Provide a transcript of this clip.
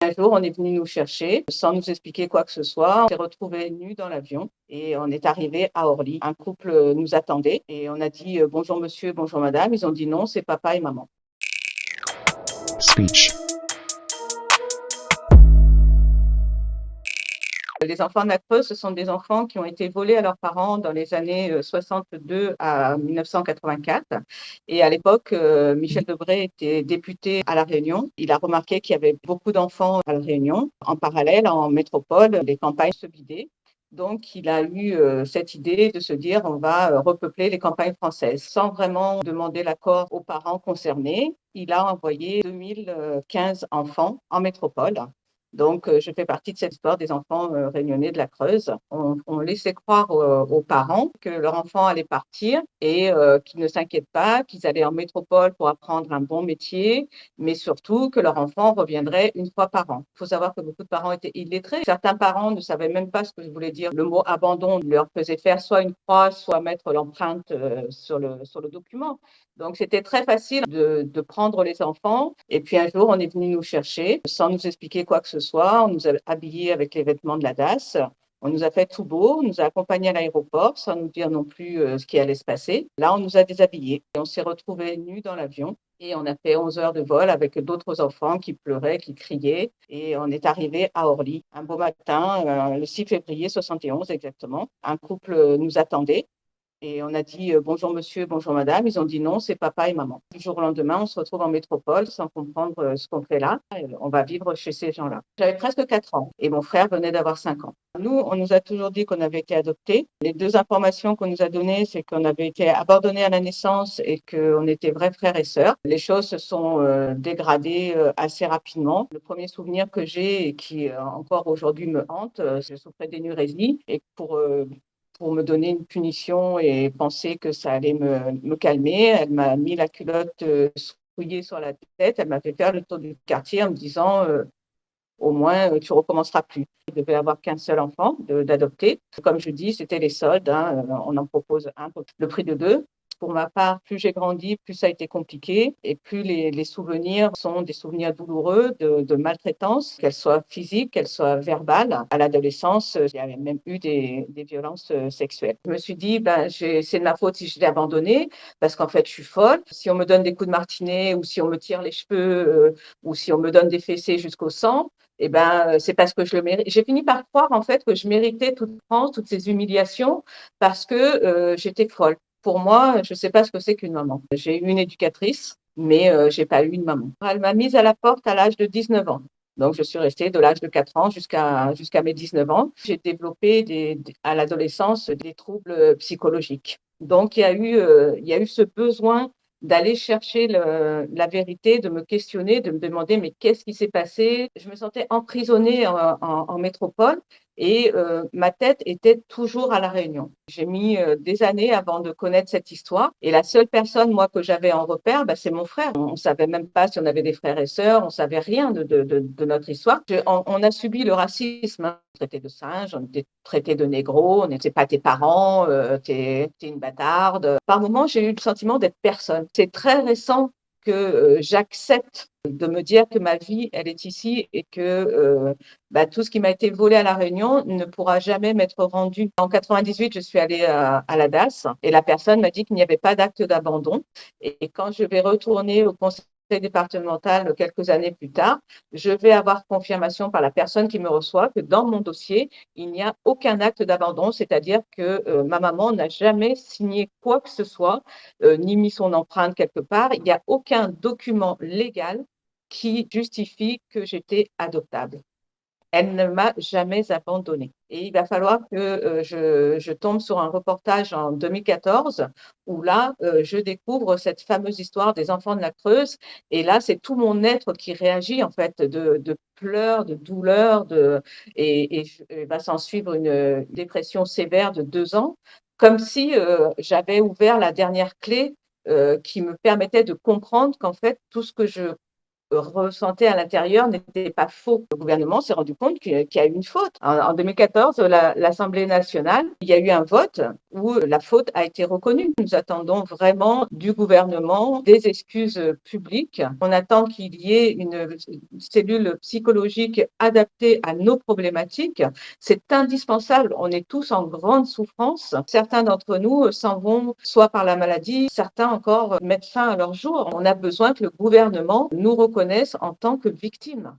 Un jour, on est venu nous chercher sans nous expliquer quoi que ce soit. On s'est retrouvés nus dans l'avion et on est arrivé à Orly. Un couple nous attendait et on a dit bonjour monsieur, bonjour madame. Ils ont dit non, c'est papa et maman. Speech. Les enfants de la Creuse, ce sont des enfants qui ont été volés à leurs parents dans les années 62 à 1984. Et à l'époque, Michel Debré était député à La Réunion. Il a remarqué qu'il y avait beaucoup d'enfants à La Réunion. En parallèle, en métropole, les campagnes se vidaient. Donc, il a eu cette idée de se dire on va repeupler les campagnes françaises. Sans vraiment demander l'accord aux parents concernés, il a envoyé 2015 enfants en métropole. Donc, je fais partie de cette histoire des enfants réunionnais de la Creuse. On laissait croire aux parents que leur enfant allait partir et qu'ils ne s'inquiètent pas, qu'ils allaient en métropole pour apprendre un bon métier, mais surtout que leur enfant reviendrait une fois par an. Il faut savoir que beaucoup de parents étaient illettrés. Certains parents ne savaient même pas ce que voulait dire le mot abandon. Ils leur faisaient faire soit une croix, soit mettre l'empreinte sur le document. Donc, c'était très facile de prendre les enfants. Et puis, un jour, on est venu nous chercher sans nous expliquer quoi que ce soit. On nous a habillés avec les vêtements de la DAS. On nous a fait tout beau, on nous a accompagnés à l'aéroport sans nous dire non plus ce qui allait se passer. Là, on nous a déshabillés et on s'est retrouvés nus dans l'avion. Et on a fait 11 heures de vol avec d'autres enfants qui pleuraient, qui criaient. Et on est arrivé à Orly un beau matin, le 6 février 71 exactement. Un couple nous attendait. Et on a dit bonjour monsieur, bonjour madame. Ils ont dit non, c'est papa et maman. Du jour au lendemain, on se retrouve en métropole sans comprendre ce qu'on fait là. Et on va vivre chez ces gens-là. J'avais presque 4 ans et mon frère venait d'avoir 5 ans. Nous, on nous a toujours dit qu'on avait été adoptés. Les deux informations qu'on nous a données, c'est qu'on avait été abandonnés à la naissance et qu'on était vrais frères et sœurs. Les choses se sont dégradées assez rapidement. Le premier souvenir que j'ai et qui encore aujourd'hui me hante, je souffrais d'énurésie et pour me donner une punition et penser que ça allait me calmer. Elle m'a mis la culotte souillée sur la tête. Elle m'a fait faire le tour du quartier en me disant au moins, tu recommenceras plus. Il devait avoir qu'un seul enfant d'adopter. Comme je dis, c'était les soldes. Hein, on en propose un pour le prix de deux. Pour ma part, plus j'ai grandi, plus ça a été compliqué et plus les souvenirs sont des souvenirs douloureux de maltraitance, qu'elles soient physiques, qu'elles soient verbales. À l'adolescence, il y avait même eu des violences sexuelles. Je me suis dit, c'est de ma faute si je l'ai abandonné parce qu'en fait, je suis folle. Si on me donne des coups de martinet ou si on me tire les cheveux ou si on me donne des fessées jusqu'au sang, eh ben, c'est parce que je le mérite. J'ai fini par croire en fait que je méritais toute France, toutes ces humiliations parce que j'étais folle. Pour moi, je ne sais pas ce que c'est qu'une maman. J'ai eu une éducatrice, mais je n'ai pas eu une maman. Elle m'a mise à la porte à l'âge de 19 ans. Donc, je suis restée de l'âge de 4 ans jusqu'à mes 19 ans. J'ai développé à l'adolescence des troubles psychologiques. Donc, il y a eu ce besoin d'aller chercher la vérité, de me questionner, de me demander mais qu'est-ce qui s'est passé. Je me sentais emprisonnée en métropole et ma tête était toujours à La Réunion. J'ai mis des années avant de connaître cette histoire et la seule personne, moi, que j'avais en repère, c'est mon frère. On ne savait même pas si on avait des frères et sœurs, on ne savait rien de notre histoire. On a subi le racisme, hein. Traité de singe, on était traité de négro, on n'était pas tes parents, t'es une bâtarde. Par moments, j'ai eu le sentiment d'être personne. C'est très récent que j'accepte de me dire que ma vie, elle est ici et que tout ce qui m'a été volé à La Réunion ne pourra jamais m'être rendu. En 98, je suis allée à la DAS et la personne m'a dit qu'il n'y avait pas d'acte d'abandon. Et quand je vais retourner au conseil départemental quelques années plus tard, je vais avoir confirmation par la personne qui me reçoit que dans mon dossier, il n'y a aucun acte d'abandon, c'est-à-dire que ma maman n'a jamais signé quoi que ce soit, ni mis son empreinte quelque part. Il n'y a aucun document légal qui justifie que j'étais adoptable. Elle ne m'a jamais abandonnée. Et il va falloir que je tombe sur un reportage en 2014 où là, je découvre cette fameuse histoire des enfants de la Creuse. Et là, c'est tout mon être qui réagit en fait de pleurs, de douleurs. Et il va s'en suivre une dépression sévère de 2 ans, comme si j'avais ouvert la dernière clé qui me permettait de comprendre qu'en fait, tout ce que je ressentait à l'intérieur n'était pas faux. Le gouvernement s'est rendu compte qu'il y a eu une faute. En 2014, l'Assemblée nationale, il y a eu un vote où la faute a été reconnue. Nous attendons vraiment du gouvernement des excuses publiques. On attend qu'il y ait une cellule psychologique adaptée à nos problématiques. C'est indispensable. On est tous en grande souffrance. Certains d'entre nous s'en vont soit par la maladie, certains encore mettent fin à leur jour. On a besoin que le gouvernement nous reconnaisse en tant que victimes.